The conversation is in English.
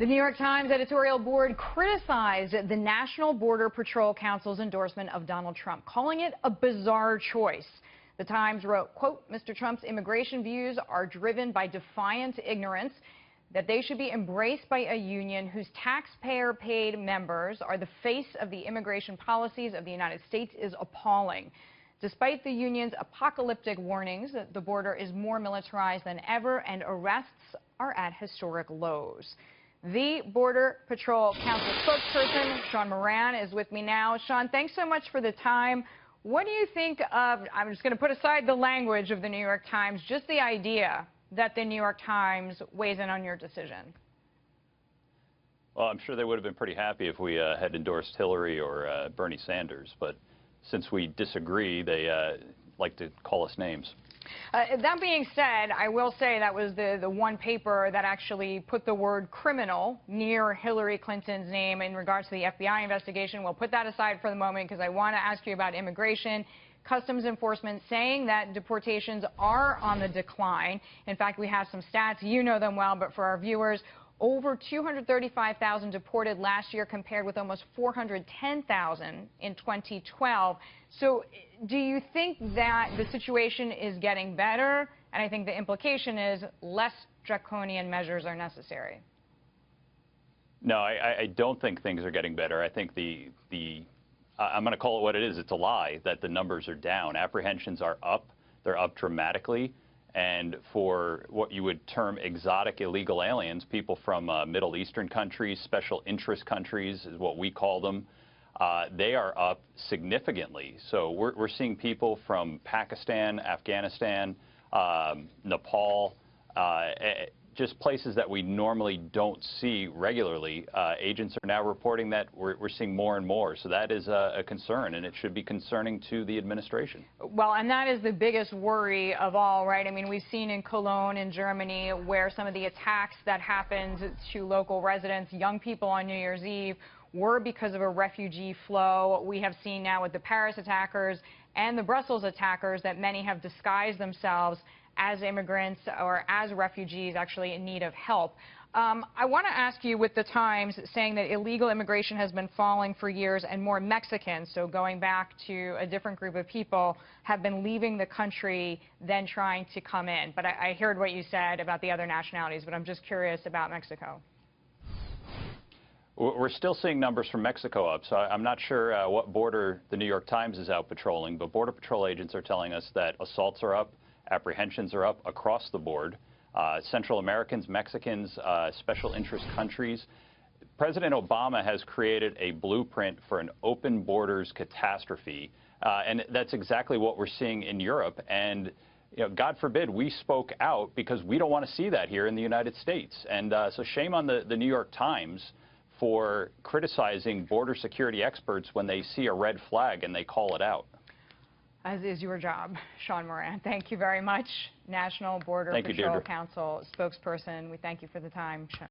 The New York Times editorial board criticized the National Border Patrol Council's endorsement of Donald Trump, calling it a bizarre choice. The Times wrote, quote, Mr. Trump's immigration views are driven by defiant ignorance, that they should be embraced by a union whose taxpayer-paid members are the face of the immigration policies of the United States is appalling. Despite the union's apocalyptic warnings, the border is more militarized than ever and arrests are at historic lows. The Border Patrol Council spokesperson, Shawn Moran, is with me now. Shawn, thanks so much for the time. What do you think of, I'm just going to put aside the language of the New York Times, just the idea that the New York Times weighs in on your decision? Well, I'm sure they would have been pretty happy if we had endorsed Hillary or Bernie Sanders, but since we disagree, they like to call us names. That being said, I will say that was the one paper that actually put the word criminal near Hillary Clinton's name in regards to the FBI investigation. We'll put that aside for the moment because I want to ask you about immigration. Customs enforcement saying that deportations are on the decline. In fact, we have some stats. You know them well, but for our viewers, over 235,000 deported last year compared with almost 410,000 in 2012. So do you think that the situation is getting better? And I think the implication is less draconian measures are necessary. No, I don't think things are getting better. I think I'm going to call it what it is. It's a lie that the numbers are down. Apprehensions are up. They're up dramatically. And for what you would term exotic illegal aliens, people from Middle Eastern countries, special interest countries is what we call them, they are up significantly. So we're seeing people from Pakistan, Afghanistan, Nepal, just places that we normally don't see regularly. Agents are now reporting that we're seeing more and more. So that is a concern, and it should be concerning to the administration. Well, and that is the biggest worry of all, right? I mean, we've seen in Cologne in Germany where some of the attacks that happened to local residents, young people on New Year's Eve, were because of a refugee flow. We have seen now with the Paris attackers and the Brussels attackers that many have disguised themselves as immigrants or as refugees actually in need of help. I want to ask you, with the Times saying that illegal immigration has been falling for years and more Mexicans, so going back to a different group of people, have been leaving the country than trying to come in. But I heard what you said about the other nationalities, but I'm just curious about Mexico. We're still seeing numbers from Mexico up, so I'm not sure what border the New York Times is out patrolling, but Border Patrol agents are telling us that assaults are up, apprehensions are up across the board. Central Americans, Mexicans, special interest countries. President Obama has created a blueprint for an open borders catastrophe, and that's exactly what we're seeing in Europe. And you know, God forbid we spoke out, because we don't want to see that here in the United States. And so shame on the New York Times for criticizing border security experts when they see a red flag and they call it out. As is your job, Shawn Moran. Thank you very much. National Border Patrol Council spokesperson. We thank you for the time.